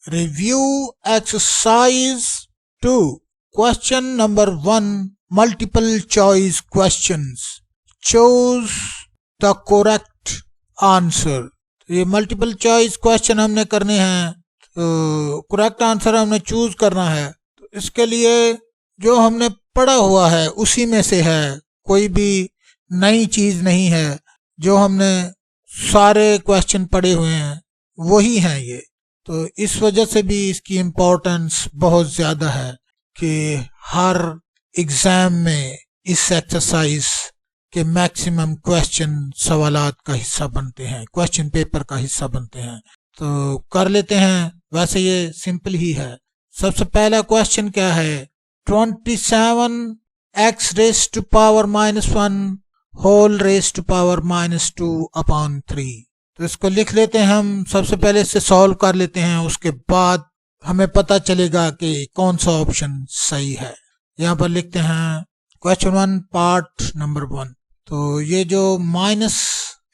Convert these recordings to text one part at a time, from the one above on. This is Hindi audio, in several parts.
Review exercise 2. Question number 1. Multiple choice questions. Choose the correct answer. ये मल्टीपल चॉइस क्वेश्चन हमने करने हैं, तो करेक्ट आंसर हमने चूज करना है। तो इसके लिए जो हमने पढ़ा हुआ है उसी में से है, कोई भी नई चीज नहीं है। जो हमने सारे क्वेश्चन पढ़े हुए हैं वही हैं ये। तो इस वजह से भी इसकी इम्पोर्टेंस बहुत ज़्यादा है कि हर एग्ज़ाम में इस एक्सरसाइज के मैक्सिमम क्वेश्चन सवालात का हिस्सा बनते हैं, क्वेश्चन पेपर का हिस्सा बनते हैं। तो कर लेते हैं। वैसे ये सिंपल ही है। सबसे पहला क्वेश्चन क्या है? 27x raise to power -1 whole raise to power -2/3। तो इसको लिख लेते हैं हम। सबसे पहले इसे सॉल्व कर लेते हैं, उसके बाद हमें पता चलेगा कि कौन सा ऑप्शन सही है। यहाँ पर लिखते हैं क्वेश्चन 1 पार्ट नंबर 1। तो ये जो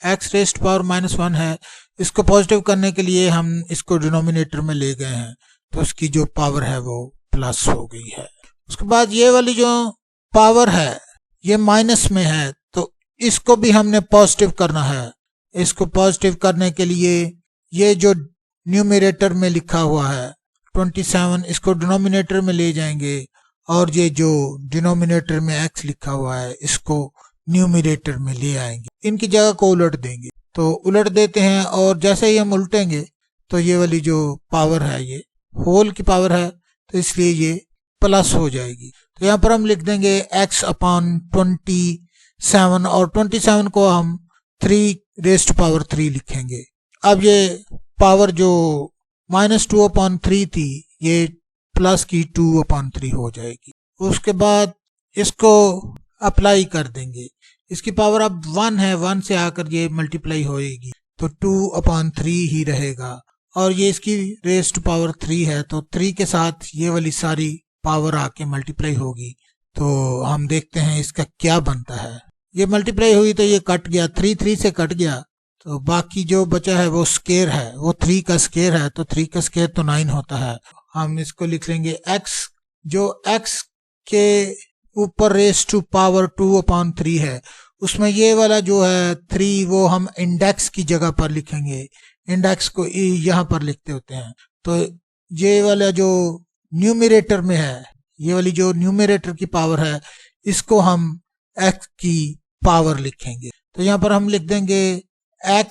-x रेज़ टू पावर -1 है, इसको पॉजिटिव करने के लिए हम इसको डिनोमिनेटर में ले गए हैं, तो इसकी जो पावर है वो प्लस हो गई है। उसके बाद ये वाली जो पावर है ये माइनस में है, तो इसको भी हमने पॉजिटिव करना है। इसको पॉजिटिव करने के लिए ये जो न्यूमरेटर में लिखा हुआ है 27, इसको डिनोमिनेटर में ले जाएंगे, और ये जो डिनोमिनेटर में x लिखा हुआ है इसको न्यूमरेटर में ले आएंगे। इनकी जगह को उलट देंगे। तो उलट देते हैं, और जैसे ही हम उल्टेंगे तो ये वाली जो पावर है ये होल की पावर है, तो इसलिए ये प्लस हो जाएगी। तो यहाँ पर हम लिख देंगे x/27, और 27 को हम 3 रेज़ टू पावर 3 लिखेंगे। अब ये पावर जो -2/3 थी ये प्लस की 2/3 हो जाएगी। उसके बाद इसको अप्लाई कर देंगे। इसकी पावर अब 1 है, 1 से आकर ये मल्टीप्लाई होएगी, तो 2/3 ही रहेगा। और ये इसकी रेज़ टू पावर 3 है, तो 3 के साथ ये वाली सारी पावर आके मल्टीप्लाई होगी। तो हम देखते हैं इसका क्या बनता है। ये मल्टीप्लाई हुई तो ये कट गया, 3 से कट गया, तो बाकी जो बचा है वो स्केयर है, वो 3 का स्केयर है, तो 3 का स्केयर तो 9 होता है। हम इसको लिख लेंगे x, जो x के ऊपर रेज़ टू पावर 2/3 है, उसमें ये वाला जो है 3 वो हम इंडेक्स की जगह पर लिखेंगे। इंडेक्स को यहाँ पर लिखते होते हैं। तो ये वाला जो न्यूमरेटर में है, ये वाली जो न्यूमरेटर की पावर है, इसको हम x की पावर लिखेंगे। तो यहाँ पर हम लिख देंगे x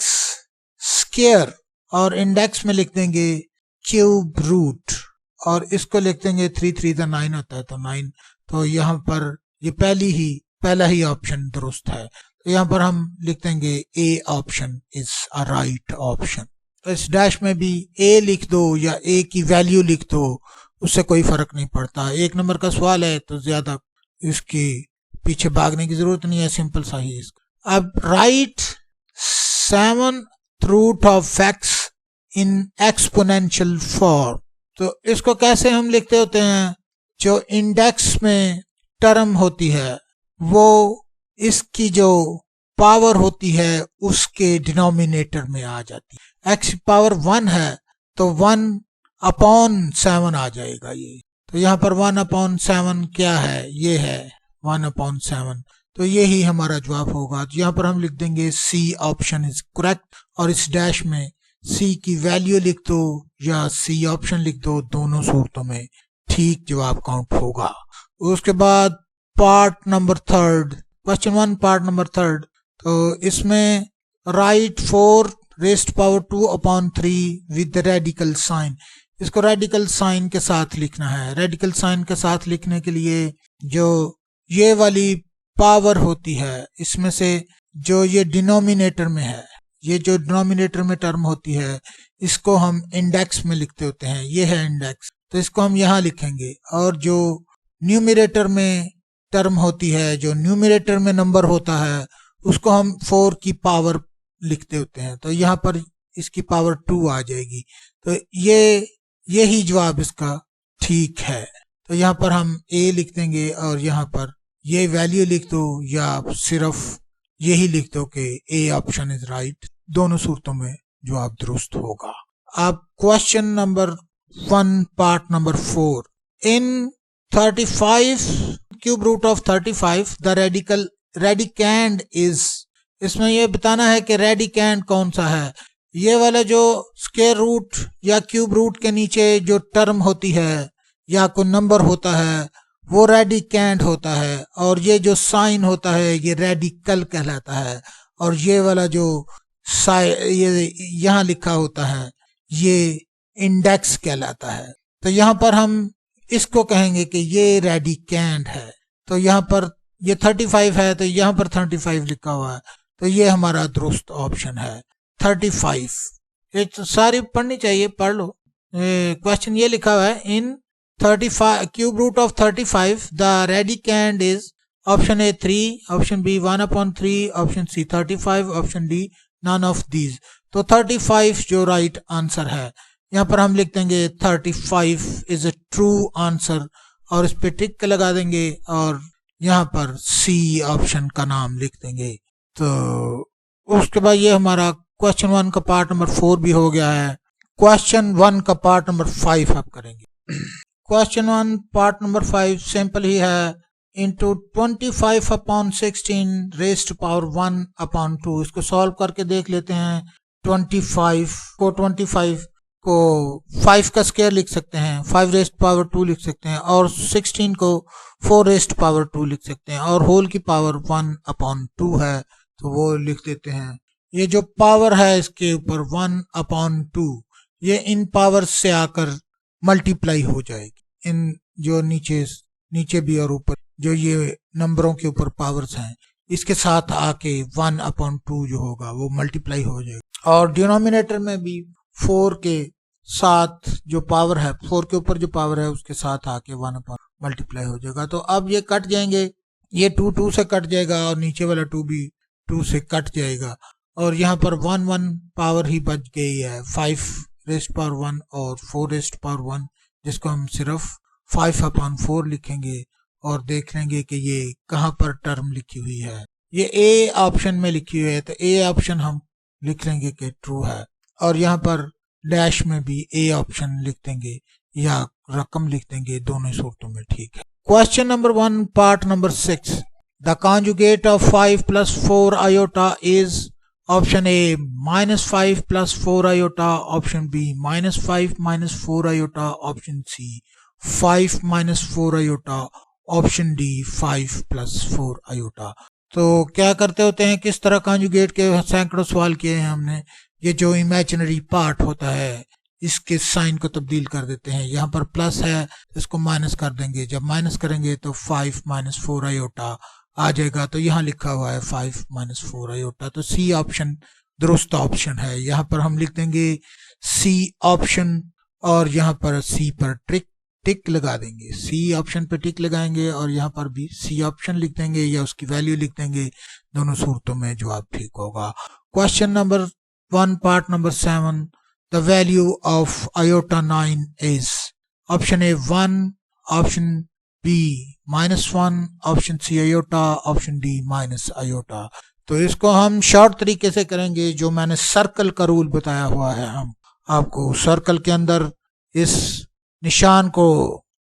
स्क्वायर, और इंडेक्स में लिख देंगे क्यूब रूट, और इसको लिख देंगे 3 9 होता है, तो 9। तो यहाँ पर ये पहला ही ऑप्शन दुरुस्त है। तो यहाँ पर हम लिख देंगे A option is a right option. तो इस डैश में भी ए लिख दो या ए की वैल्यू लिख दो, उससे कोई फर्क नहीं पड़ता। 1 नंबर का सवाल है तो ज्यादा इसकी पीछे भागने की जरूरत नहीं है, सिंपल सा ही इसका। अब write 7th root of x in exponential form. तो इसको कैसे हम लिखते होते हैं? जो इंडेक्स में टर्म होती है वो इसकी जो पावर होती है उसके डिनोमिनेटर में आ जाती है। x पावर 1 है तो 1/7 आ जाएगा ये। तो यहाँ पर 1/7 क्या है? ये है 1/7। तो यही हमारा जवाब होगा। तो यहाँ पर हम लिख देंगे सी ऑप्शन इज करेक्ट, और इस डैश में सी की वैल्यू लिख दो या सी ऑप्शन लिख दो, दोनों सूरतों में ठीक जवाब काउंट होगा। उसके बाद part number 3, question 1 part number 3। तो इसमें write 4 raise to power 2/3 with the radical sign. इसको रेडिकल साइन के साथ लिखना है। रेडिकल साइन के साथ लिखने के लिए जो ये वाली पावर होती है, इसमें से जो ये डिनोमिनेटर में है, ये जो डिनोमिनेटर में टर्म होती है, इसको हम इंडेक्स में लिखते होते हैं। ये है इंडेक्स, तो इसको हम यहाँ लिखेंगे। और जो न्यूमरेटर में टर्म होती है, जो न्यूमरेटर में नंबर होता है, उसको हम 4 की पावर लिखते होते हैं। तो यहाँ पर इसकी पावर 2 आ जाएगी। तो यही जवाब इसका ठीक है। तो यहाँ पर हम ए लिख देंगे, और यहाँ पर ये वैल्यू लिख दो या सिर्फ यही लिख दो कि ए ऑप्शन इज राइट। दोनों सूरतों में जवाब दुरुस्त होगा। अब question number 1 part number 4. In 35 cube root of 35 the radicand is, इसमें ये बताना है कि रेडिकैंड कौन सा है। ये वाला जो स्क्वायर रूट या क्यूब रूट के नीचे जो टर्म होती है या कोई नंबर होता है वो रेडिकैंड होता है, और ये जो साइन होता है ये रेडिकल कहलाता है, और ये वाला जो ये यहाँ लिखा होता है ये इंडेक्स कहलाता है। तो यहाँ पर हम इसको कहेंगे कि ये रेडिकैंड है। तो यहाँ पर ये 35 है तो यहाँ पर 35 लिखा हुआ है, तो ये हमारा दुरुस्त ऑप्शन है 35। ये तो सारी पढ़नी चाहिए, पढ़ लो। क्वेश्चन ये लिखा हुआ है इन 35 cube root of 35 the radicand is option A 3, option B 1/3, option C 35, option D none of these। तो 35 जो राइट आंसर है, यहाँ पर हम लिख देंगे 35 इज अ ट्रू आंसर और इस पे टिक लगा देंगे और यहाँ पर सी ऑप्शन का नाम लिख देंगे। तो उसके बाद ये हमारा क्वेश्चन 1 का पार्ट नंबर 4 भी हो गया है। क्वेश्चन 1 का पार्ट नंबर 5 आप करेंगे। क्वेश्चन 1 पार्ट नंबर 5 सिंपल ही है, इंटू 25/16 रेज़्ड टू पावर 1/2। इसको सॉल्व करके देख लेते हैं। 25 को 5 का स्क्वायर लिख सकते हैं, 5 रेज़्ड टू पावर 2 लिख सकते हैं, और 16 को 4 रेज़्ड टू पावर 2 लिख सकते हैं, और होल की पावर 1/2 है तो वो लिख देते हैं। ये जो पावर है इसके ऊपर 1/2 ये इन पावर से आकर मल्टीप्लाई हो जाएगी। इन जो नीचे भी और ऊपर जो ये नंबरों के ऊपर पावर्स हैं इसके साथ आके 1/2 जो होगा वो मल्टीप्लाई हो जाएगा, और डिनोमिनेटर में भी 4 के साथ जो पावर है, 4 के ऊपर जो पावर है उसके साथ आके 1 मल्टीप्लाई हो जाएगा। तो अब ये कट जाएंगे, ये 2 से कट जाएगा और नीचे वाला 2 भी 2 से कट जाएगा, और यहाँ पर 1 पावर ही बच गई है, 5 रेज़्ड टू पावर 1 और 4 रेज़्ड टू पावर 1, जिसको हम सिर्फ 5/4 लिखेंगे और देख लेंगे कि ये कहाँ पर टर्म लिखी हुई है। ये ए ऑप्शन में लिखी हुई है तो ए ऑप्शन हम लिख लेंगे कि ट्रू है, और यहाँ पर डैश में भी ए ऑप्शन लिख देंगे या रकम लिख देंगे, दोनों सूरतों में ठीक है। Question number 1 part number 6, the conjugate of 5 + 4 iota is option A -5 + 4 iota, option B -5 - 4 iota, option C 5 - 4 iota, option D 5 + 4 iota. तो क्या करते होते हैं, किस तरह कॉन्जुगेट के सैकड़ों सवाल किए हैं हमने। ये जो इमेजिनरी पार्ट होता है इसके साइन को तब्दील कर देते हैं, यहाँ पर प्लस है इसको माइनस कर देंगे, जब माइनस करेंगे तो 5 - 4 आयोटा आ जाएगा। तो यहाँ लिखा हुआ है 5 - 4 आयोटा, तो सी ऑप्शन दुरुस्त ऑप्शन है। यहाँ पर हम लिख देंगे सी ऑप्शन और यहाँ पर सी पर टिक लगा देंगे, सी ऑप्शन पे टिक लगाएंगे और यहाँ पर भी सी ऑप्शन लिख देंगे या उसकी वैल्यू लिख देंगे, दोनों सूरतों में जवाब ठीक होगा। Question number 1 part number 7, the value of iota 9 is option A 1, option B -1, option C iota, option D -iota. तो इसको हम शॉर्ट तरीके से करेंगे, जो मैंने सर्कल का रूल बताया हुआ है हम आपको। सर्कल के अंदर इस निशान को,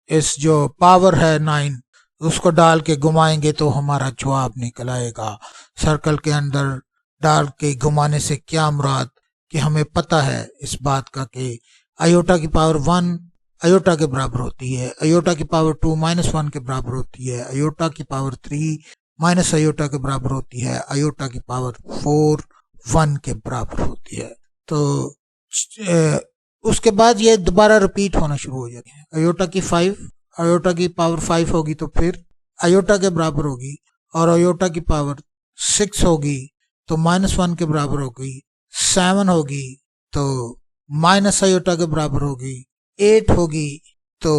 इस जो पावर है 9 उसको डाल के घुमाएंगे तो हमारा जवाब निकल आएगा। सर्कल के अंदर डाल के घुमाने से क्या मुराद कि हमें पता है इस बात का कि आयोटा की पावर 1 आयोटा के बराबर होती है, आयोटा की पावर 2 -1 के बराबर होती है, आयोटा की पावर 3 माइनस आयोटा के बराबर होती है, आयोटा की पावर 4 1 के बराबर होती है। तो उसके बाद ये दोबारा रिपीट होना शुरू हो जाती है। आयोटा की 5 आयोटा की पावर 5 होगी तो फिर आयोटा के बराबर होगी, और आयोटा की पावर 6 होगी तो -1 के बराबर होगी, 7 होगी तो माइनस आयोटा के बराबर होगी, 8 होगी तो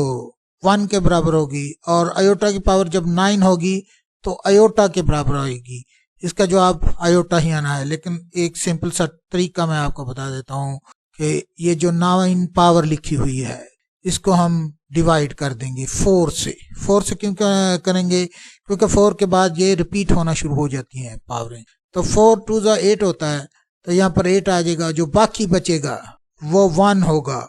1 के बराबर होगी, और आयोटा की पावर जब 9 होगी तो आयोटा के बराबर आएगी। इसका जवाब आयोटा ही आना है, लेकिन एक सिंपल सा तरीका मैं आपको बता देता हूँ कि ये जो 9 पावर लिखी हुई है इसको हम डिवाइड कर देंगे 4 से। 4 से क्यों करेंगे, क्योंकि 4 के बाद ये रिपीट होना शुरू हो जाती हैं पावरें। तो 4 2 8 होता है, तो यहाँ पर 8 आ जाएगा, जो बाकी बचेगा वो 1 होगा,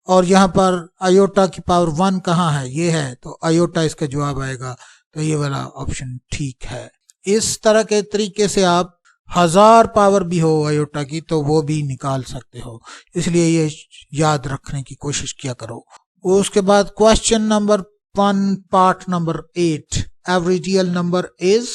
और यहाँ पर आयोटा की पावर 1 कहाँ है, ये है, तो आयोटा इसका जवाब आएगा। तो ये वाला ऑप्शन ठीक है। इस तरह के तरीके से आप 1000 पावर भी हो आयोटा की तो वो भी निकाल सकते हो, इसलिए ये याद रखने की कोशिश किया करो। उसके बाद question number 1 part number 8, every real number is,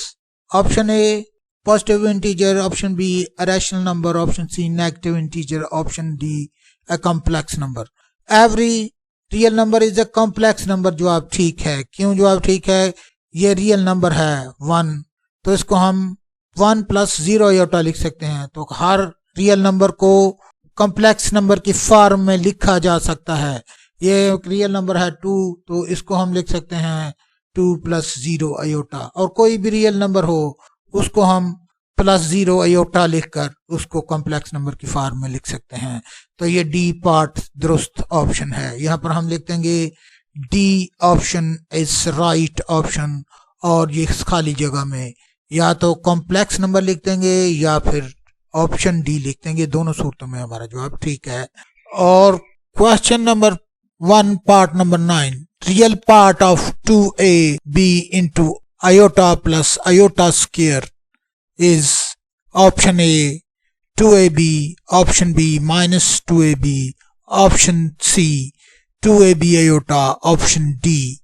option A positive integer, option B rational number, option C negative integer, option D a complex number. Every real number is a complex number, जवाब ठीक है। क्यों जवाब ठीक है, ये रियल नंबर है 1, तो इसको हम 1 + 0 आयोटा लिख सकते हैं। तो हर रियल नंबर को कॉम्प्लेक्स नंबर की फॉर्म में लिखा जा सकता है। ये रियल नंबर है 2, तो इसको हम लिख सकते हैं 2 + 0 आयोटा, और कोई भी रियल नंबर हो उसको हम +0 आयोटा लिखकर उसको कॉम्प्लेक्स नंबर की फॉर्म में लिख सकते हैं। तो ये डी पार्ट दुरुस्त ऑप्शन है। यहाँ पर हम लिख देंगे D option is right option, और ये खाली जगह में या तो कॉम्प्लेक्स नंबर लिख देंगे या फिर ऑप्शन डी लिख देंगे, दोनों सूरतों में हमारा जवाब ठीक है। और question number 1 part number 9, real part of 2ab into iota plus iota square is option A 2ab, option B -2ab, option C 2ab iota, option D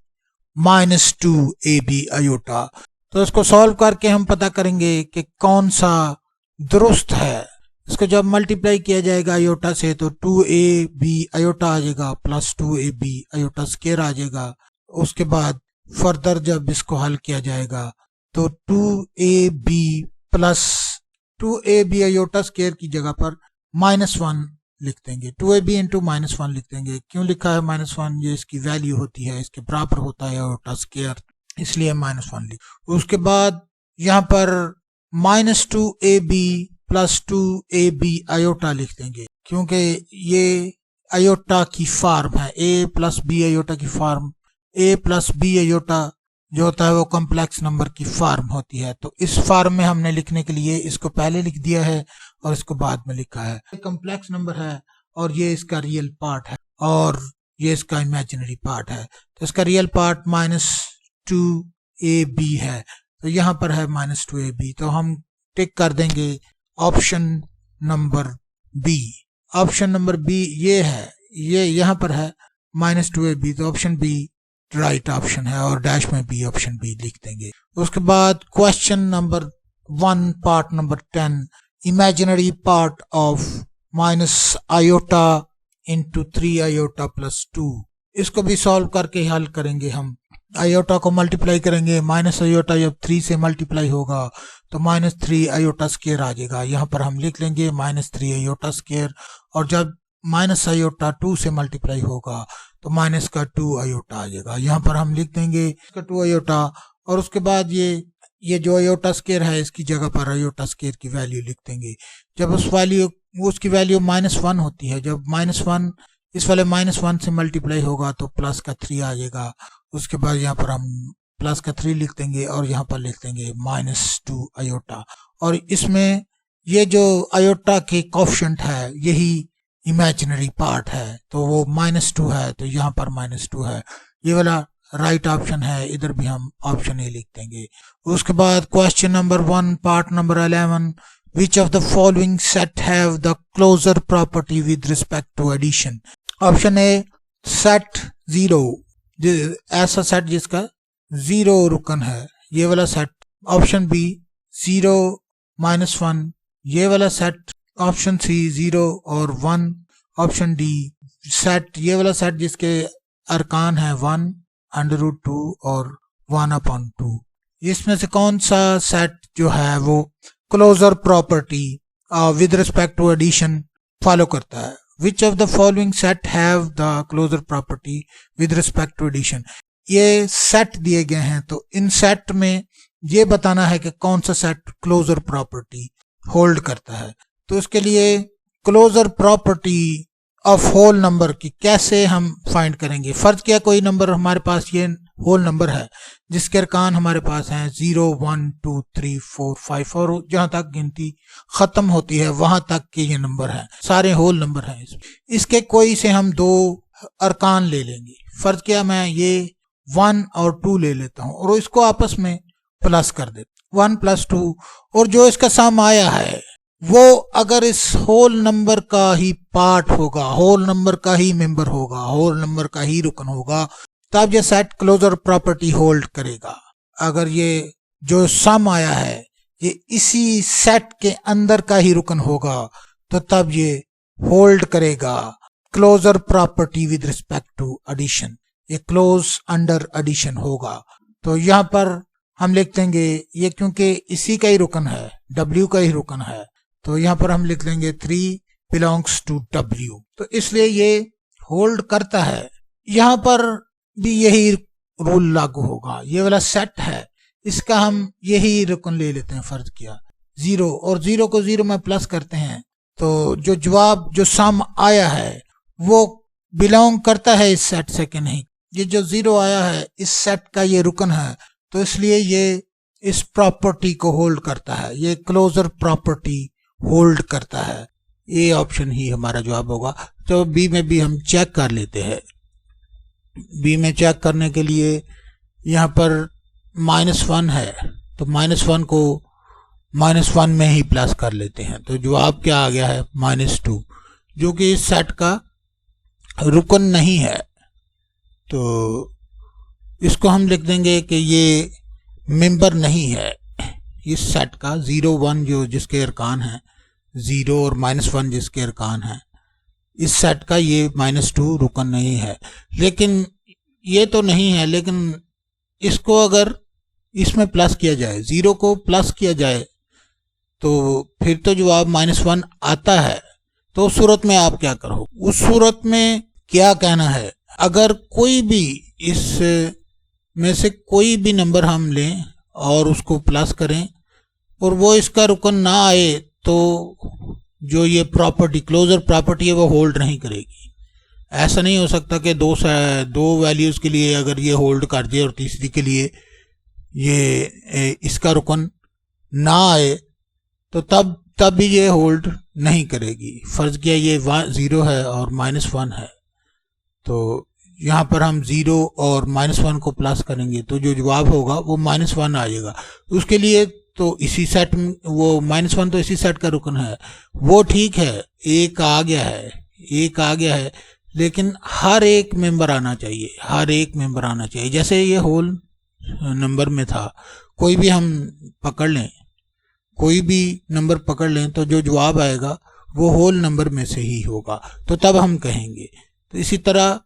-2ab iota। तो इसको सॉल्व करके हम पता करेंगे कि कौन सा दुरुस्त है। इसको जब मल्टीप्लाई किया जाएगा आयोटा से तो 2ab आयोटा आ जाएगा प्लस 2ab आयोटा स्क्वायर आ जाएगा। उसके बाद फर्दर जब इसको हल किया जाएगा तो 2ab plus 2ab iota square की जगह पर -1 लिख देंगे, 2ab इंटू -1 लिख देंगे। क्यों लिखा है -1, ये इसकी वैल्यू होती है, इसके बराबर होता है आयोटा स्क्वायर, इसलिए -1 लिख। उसके बाद यहाँ पर -2ab प्लस 2ab आयोटा लिख देंगे, क्योंकि ये आयोटा की फॉर्म है, a प्लस b आयोटा की form, a plus b iota जो होता है वो कॉम्प्लेक्स नंबर की फॉर्म होती है। तो इस फॉर्म में हमने लिखने के लिए इसको पहले लिख दिया है और इसको बाद में लिखा है। कॉम्प्लेक्स नंबर है और ये इसका रियल पार्ट है और ये इसका इमेजिनरी पार्ट है। तो इसका रियल पार्ट -2ab है, तो यहाँ पर है -2ab, तो हम टिक कर देंगे option number B. Option number B ये है, ये यहाँ पर है -2ab, तो ऑप्शन बी राइट ऑप्शन है और डैश में बी ऑप्शन बी लिख देंगे। उसके बाद question number 1 part number 10, imaginary part of -iota into 3 iota plus 2। इसको भी सॉल्व करके हल करेंगे हम। आयोटा को मल्टीप्लाई करेंगे, माइनस आयोटा जब 3 से मल्टीप्लाई होगा तो -3 आयोटा स्क्वायर आ जाएगा। यहाँ पर हम लिख लेंगे -3 आयोटा स्क्वायर, और जब माइनस आयोटा 2 से मल्टीप्लाई होगा तो -2 आयोटा आ जाएगा। यहाँ पर हम लिख देंगे 2 आयोटा, और उसके बाद ये जो आयोटा स्क्वायर है इसकी जगह पर आयोटा स्क्वायर की वैल्यू लिख देंगे। जब उसकी वैल्यू -1 होती है, जब -1 इस वाले -1 से मल्टीप्लाई होगा तो +3 आ जाएगा। उसके बाद यहाँ पर हम +3 लिख देंगे और यहाँ पर लिख देंगे -2 आयोटा, और इसमें ये जो आयोटा के कोएफिशिएंट है यही इमेजिनरी पार्ट है, तो वो -2 है, तो यहाँ पर -2 है। ये वाला राइट ऑप्शन है, इधर भी हम ऑप्शन ए लिख देंगे। उसके बाद question number 1 part number 11, which of the following set have the closure property with respect to addition। Option A set 0, ऐसा सेट जिसका 0 रुकन है, ये वाला सेट। ऑप्शन बी 0 -1, ये वाला सेट। ऑप्शन सी 0 और 1। ऑप्शन डी सेट, ये वाला सेट जिसके अरकान है 1 √2 और 1/2। इसमें से कौन सा सेट जो है वो closure property with respect to addition follow करता है। Which of the following set have the closure property with respect to addition। ये सेट दिए गए हैं, तो इन सेट में ये बताना है कि कौन सा सेट क्लोजर प्रॉपर्टी होल्ड करता है। तो इसके लिए closure property of whole number की कैसे हम फाइंड करेंगे। फर्ज किया कोई नंबर हमारे पास ये होल नंबर है जिसके अरकान हमारे पास हैं 0 1 2 3 4 5 और जहां तक गिनती खत्म होती है वहां तक के ये नंबर है, सारे होल नंबर हैं। इसके कोई से हम 2 अरकान ले लेंगे। फर्ज किया मैं ये 1 और 2 ले लेता हूं और इसको आपस में प्लस कर देता 1 + 2, और जो इसका सम आया है वो अगर इस होल नंबर का ही पार्ट होगा, होल नंबर का ही मेंबर होगा, होल नंबर का ही रुकन होगा, तब ये सेट क्लोजर प्रॉपर्टी होल्ड करेगा। अगर ये जो सम आया है ये इसी सेट के अंदर का ही रुकन होगा तो तब ये होल्ड करेगा closure property with respect to addition. ये क्लोज अंडर एडिशन होगा। तो यहाँ पर हम लिख देंगे ये, क्योंकि इसी का ही रुकन है, W का ही रुकन है, तो यहाँ पर हम लिख लेंगे 3 बिलोंग्स टू W, तो इसलिए ये होल्ड करता है। यहाँ पर भी यही रूल लागू होगा। ये वाला सेट है, इसका हम यही रुकन ले लेते हैं, फर्ज किया 0, और 0 को 0 में प्लस करते हैं तो जो जवाब जो सम आया है वो बिलोंग करता है इस सेट से कि नहीं। ये जो 0 आया है इस सेट का ये रुकन है, तो इसलिए ये इस प्रॉपर्टी को होल्ड करता है, ये क्लोजर प्रॉपर्टी होल्ड करता है। ये ऑप्शन ही हमारा जवाब होगा। तो बी में भी हम चेक कर लेते हैं। बी में चेक करने के लिए यहाँ पर -1 है, तो -1 को -1 में ही प्लस कर लेते हैं, तो जवाब क्या आ गया है -2, जो कि इस सेट का रुकन नहीं है। तो इसको हम लिख देंगे कि ये मेंबर नहीं है इस सेट का। 0 1 जो जिसके अरकान हैं, 0 और -1 जिसके अरकान हैं, इस सेट का ये -2 रुकन नहीं है। लेकिन ये तो नहीं है, लेकिन इसको अगर इसमें प्लस किया जाए, 0 को प्लस किया जाए तो फिर तो जवाब -1 आता है। तो उस सूरत में आप क्या करो, उस सूरत में क्या कहना है, अगर कोई भी इस में से कोई भी नंबर हम लें और उसको प्लस करें और वो इसका रुकन ना आए तो जो ये प्रॉपर्टी क्लोजर प्रॉपर्टी है वो होल्ड नहीं करेगी। ऐसा नहीं हो सकता कि दो वैल्यूज के लिए अगर ये होल्ड कर जाए और तीसरी के लिए ये इसका रुकन ना आए तो तब भी ये होल्ड नहीं करेगी। फर्ज किया ये 0 है और -1 है, तो यहाँ पर हम 0 और -1 को प्लस करेंगे तो जो जवाब होगा वो -1 आ जाएगा। उसके लिए तो इसी सेट में वो -1 तो इसी सेट का रुकन है, वो ठीक है, एक आ गया है, लेकिन हर एक मेंबर आना चाहिए, हर एक मेंबर आना चाहिए। जैसे ये होल नंबर में था, कोई भी हम पकड़ लें, कोई भी नंबर पकड़ लें तो जो जवाब आएगा वो होल नंबर में से ही होगा, तो तब हम कहेंगे। तो इसी तरह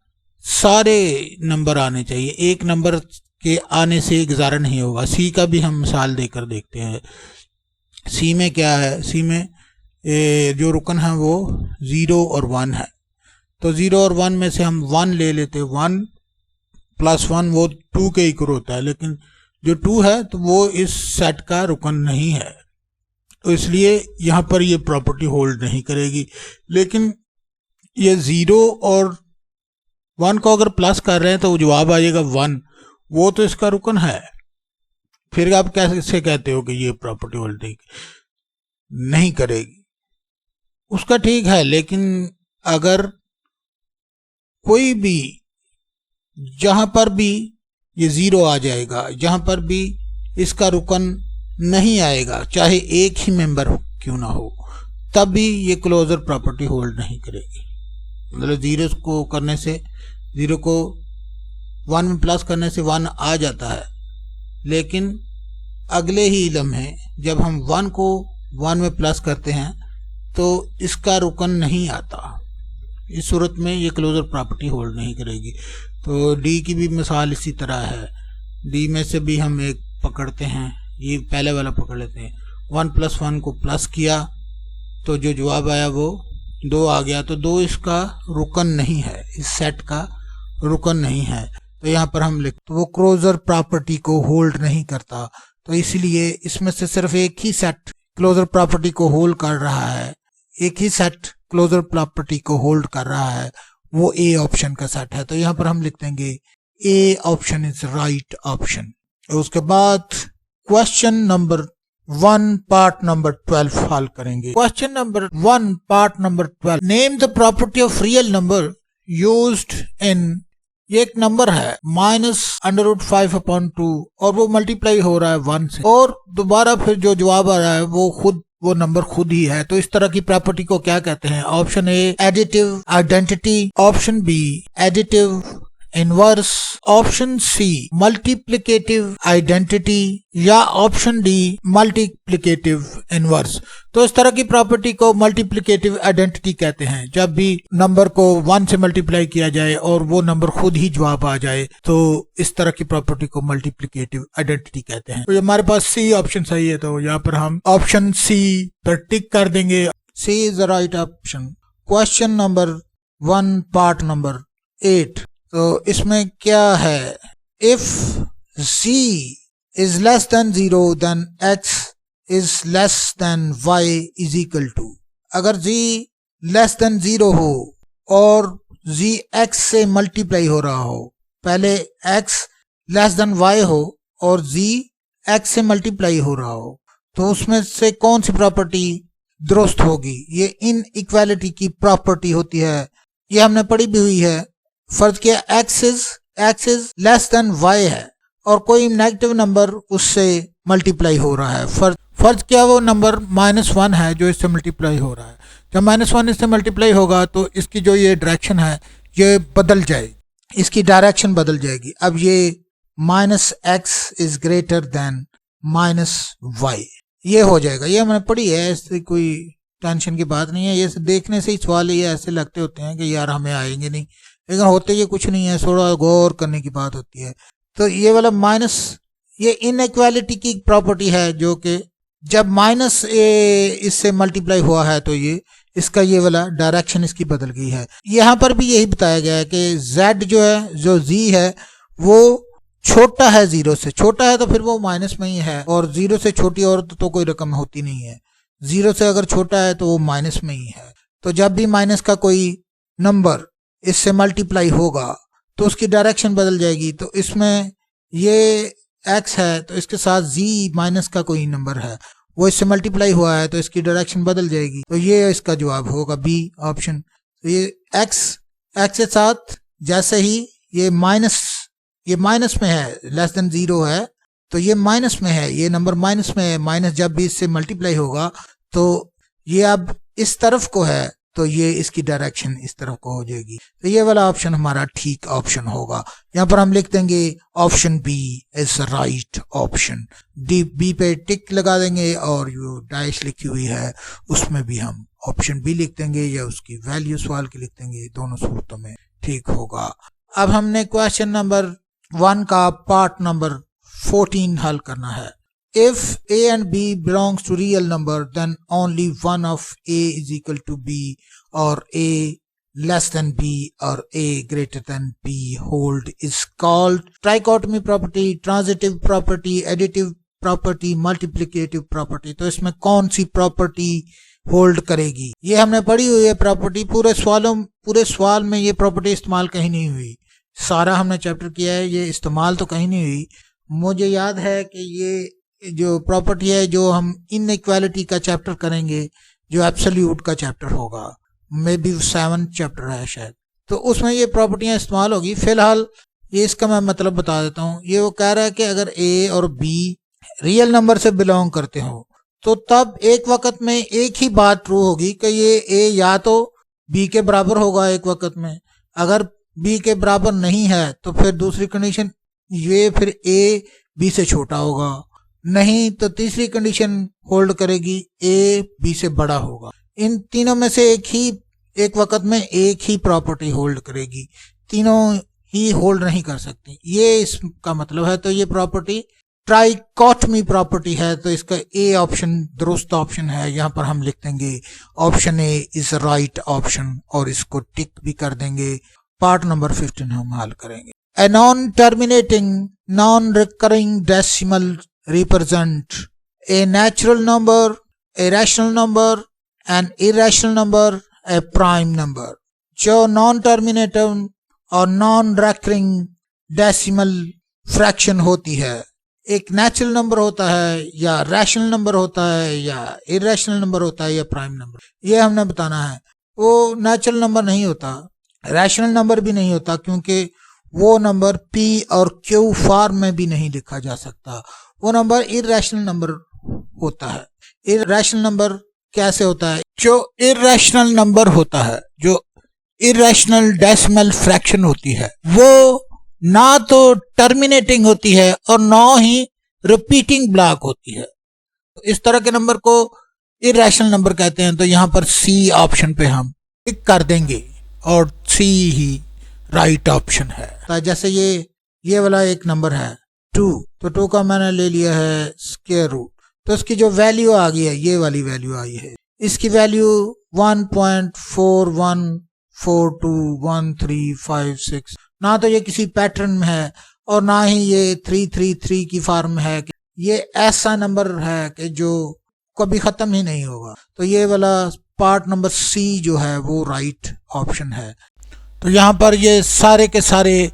सारे नंबर आने चाहिए, एक नंबर के आने से गुजारा नहीं होगा। सी का भी हम मिसाल देकर देखते हैं। सी में क्या है, सी में जो रुकन है वो 0 और 1 है, तो 0 और 1 में से हम 1 ले लेते हैं। 1 + 1 वो 2 के इक्वल होता है, लेकिन जो 2 है तो वो इस सेट का रुकन नहीं है, तो इसलिए यहाँ पर ये प्रॉपर्टी होल्ड नहीं करेगी। लेकिन ये 0 और 1 को अगर प्लस कर रहे हैं तो जवाब आ जाएगा 1, वो तो इसका रुकन है। फिर आप कैसे कहते हो कि ये प्रॉपर्टी होल्ड नहीं करेगी? उसका ठीक है, लेकिन अगर कोई भी जहां पर भी ये 0 आ जाएगा, जहां पर भी इसका रुकन नहीं आएगा, चाहे एक ही मेंबर क्यों ना हो, तब भी ये क्लोजर प्रॉपर्टी होल्ड नहीं करेगी। मतलब 0 को करने से, 0 को 1 में प्लस करने से 1 आ जाता है, लेकिन अगले ही लम्हे जब हम 1 को 1 में प्लस करते हैं तो इसका रुकन नहीं आता। इस सूरत में ये क्लोजर प्रॉपर्टी होल्ड नहीं करेगी। तो डी की भी मिसाल इसी तरह है। डी में से भी हम एक पकड़ते हैं, ये पहले वाला पकड़ लेते हैं। 1 + 1 को प्लस किया तो जो जवाब आया वो 2 आ गया, तो 2 इसका रुकन नहीं है, इस सेट का रुकन नहीं है। तो यहाँ पर हम लिखते वो क्लोजर प्रॉपर्टी को होल्ड नहीं करता, तो इसलिए इसमें से सिर्फ एक ही सेट क्लोजर प्रॉपर्टी को होल्ड कर रहा है, एक ही सेट क्लोजर प्रॉपर्टी को होल्ड कर रहा है, वो ए ऑप्शन का सेट है। तो यहाँ पर हम लिख देंगे A option is right option. उसके बाद क्वेश्चन नंबर 1 पार्ट नंबर 12 हल करेंगे। Question number 1 part number 12, name the property of real number used in, ये एक नंबर है -√5/2 और वो मल्टीप्लाई हो रहा है 1 से, और दोबारा फिर जो जवाब आ रहा है वो नंबर खुद ही है। तो इस तरह की प्रॉपर्टी को क्या कहते हैं? Option A additive identity, option B additive inverse, option C multiplicative identity, या ऑप्शन डी मल्टीप्लिकेटिव इनवर्स। तो इस तरह की प्रॉपर्टी को मल्टीप्लिकेटिव आइडेंटिटी कहते हैं। जब भी नंबर को 1 से मल्टीप्लाई किया जाए और वो नंबर खुद ही जवाब आ जाए, तो इस तरह की प्रॉपर्टी को मल्टीप्लिकेटिव आइडेंटिटी कहते हैं। तो हमारे पास सी ऑप्शन सही है, तो यहाँ पर हम ऑप्शन सी पर टिक कर देंगे। C is the right option. Question number 1 part number 8। तो इसमें क्या है? If z is less than 0 then x is less than y is equal to, अगर z less than 0 हो और z x से मल्टीप्लाई हो रहा हो, पहले x less than y हो और z x से मल्टीप्लाई हो रहा हो, तो उसमें से कौन सी प्रॉपर्टी दुरुस्त होगी? ये इनइक्वालिटी की प्रॉपर्टी होती है, ये हमने पढ़ी भी हुई है। फर्ज किया x is less than y है और कोई नेगेटिव नंबर उससे मल्टीप्लाई हो रहा है। फर्ज किया वो नंबर -1 है जो इससे मल्टीप्लाई हो रहा है। जब -1 इससे मल्टीप्लाई होगा तो इसकी जो ये डायरेक्शन है ये बदल जाएगी, इसकी डायरेक्शन बदल जाएगी। अब ये -x is greater than -y ये हो जाएगा। ये हमने पढ़ी है, इससे कोई टेंशन की बात नहीं है। ये देखने से ही सवाल ये ऐसे लगते होते हैं कि यार हमें आएंगे नहीं, लेकिन होते ये कुछ नहीं है, थोड़ा गौर करने की बात होती है। तो ये वाला माइनस, ये इनइक्वालिटी की प्रॉपर्टी है जो कि जब माइनस इससे मल्टीप्लाई हुआ है तो ये इसका ये वाला डायरेक्शन इसकी बदल गई है। यहाँ पर भी यही बताया गया है कि z जो है, जो z है वो छोटा है 0 से, छोटा है तो फिर वो माइनस में ही है, और 0 से छोटी और तो कोई रकम होती नहीं है। 0 से अगर छोटा है तो वो माइनस में ही है। तो जब भी माइनस का कोई नंबर इससे मल्टीप्लाई होगा तो उसकी डायरेक्शन बदल जाएगी। तो इसमें ये x है तो इसके साथ z माइनस का कोई नंबर है, वो इससे मल्टीप्लाई हुआ है तो इसकी डायरेक्शन बदल जाएगी। तो ये इसका जवाब होगा बी ऑप्शन। तो ये x के साथ जैसे ही ये माइनस में है, लेस देन 0 है तो ये माइनस में है, ये नंबर माइनस में है। माइनस जब भी इससे मल्टीप्लाई होगा तो ये अब इस तरफ को है तो ये इसकी डायरेक्शन इस तरफ को हो जाएगी। तो ये वाला ऑप्शन हमारा ठीक ऑप्शन होगा। यहाँ पर हम लिख देंगे option B is right option. B पे टिक लगा देंगे और जो डैश लिखी हुई है उसमें भी हम ऑप्शन बी लिख देंगे या उसकी वैल्यू सवाल की लिख देंगे, दोनों सूरतों में ठीक होगा। अब हमने क्वेश्चन नंबर 1 का पार्ट नंबर 14 हल करना है। If a and b belongs to real number, then only one of a is equal to b, or a less than b, or a greater than b hold is called trichotomy property, transitive property, additive property, multiplicative property। तो इसमें कौन सी प्रॉपर्टी होल्ड करेगी? ये हमने पढ़ी हुई है प्रॉपर्टी, पूरे सवाल में ये प्रॉपर्टी इस्तेमाल कहीं नहीं हुई। सारा हमने चैप्टर किया है, ये इस्तेमाल तो कहीं नहीं हुई। मुझे याद है कि ये जो प्रॉपर्टी है जो हम इनइक्वालिटी का चैप्टर करेंगे, जो एब्सोल्यूट का चैप्टर होगा, मे बी 7 चैप्टर है शायद, तो उसमें ये प्रॉपर्टियां इस्तेमाल होगी। फिलहाल ये इसका मैं मतलब बता देता हूँ। ये वो कह रहा है कि अगर a और b रियल नंबर से बिलोंग करते हो तो तब एक वक्त में एक ही बात ट्रू होगी कि ये a या तो b के बराबर होगा एक वक्त में। अगर b के बराबर नहीं है तो फिर दूसरी कंडीशन ये फिर a b से छोटा होगा, नहीं तो तीसरी कंडीशन होल्ड करेगी a b से बड़ा होगा। इन तीनों में से एक वक्त में एक ही प्रॉपर्टी होल्ड करेगी, तीनों ही होल्ड नहीं कर सकती, ये इसका मतलब है। तो ये प्रॉपर्टी ट्राइकोटमी प्रॉपर्टी है, तो इसका ए ऑप्शन दुरुस्त ऑप्शन है। यहाँ पर हम लिख देंगे option A is right option और इसको टिक भी कर देंगे। पार्ट नंबर 15 हम हल करेंगे। A non terminating non recurring decimal represent a natural number, a rational number, an irrational number, a prime number। जो नॉन टर्मिनेटिव और नॉन रेकरिंग डेसिमल फ्रैक्शन होती है, एक नेचुरल नंबर होता है या रैशनल नंबर होता है या इरेशनल नंबर होता है या प्राइम नंबर, ये हमने बताना है। वो नेचुरल नंबर नहीं होता, रैशनल नंबर भी नहीं होता, क्योंकि वो नंबर P और Q फॉर्म में भी नहीं लिखा जा सकता, वो नंबर इरैशनल नंबर होता है। इरैशनल नंबर कैसे होता है? जो इरैशनल नंबर होता है, जो इरैशनल डेसिमल फ्रैक्शन होती है, वो ना तो टर्मिनेटिंग होती है और ना ही रिपीटिंग ब्लॉक होती है। तो इस तरह के नंबर को इरैशनल नंबर कहते हैं। तो यहाँ पर सी ऑप्शन पे हम टिक कर देंगे और सी ही राइट ऑप्शन है। तो जैसे ये वाला एक नंबर है 2, तो 2 का मैंने ले लिया है स्क्वायर रूट, तो इसकी जो वैल्यू आ गई है, ये वाली वैल्यू आई है, इसकी वैल्यू 1.41421356। ना तो ये किसी पैटर्न में है और ना ही ये 333 की फॉर्म में है। ये ऐसा नंबर है कि जो कभी खत्म ही नहीं होगा। तो ये वाला पार्ट नंबर सी जो है वो राइट ऑप्शन है। तो यहाँ पर ये सारे के सारे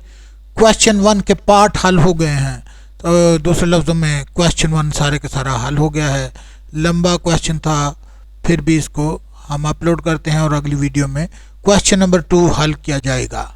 क्वेश्चन 1 के पार्ट हल हो गए हैं। तो दूसरे लफ्ज़ों में क्वेश्चन 1 सारे का सारा हल हो गया है। लंबा क्वेश्चन था, फिर भी इसको हम अपलोड करते हैं और अगली वीडियो में क्वेश्चन नंबर 2 हल किया जाएगा।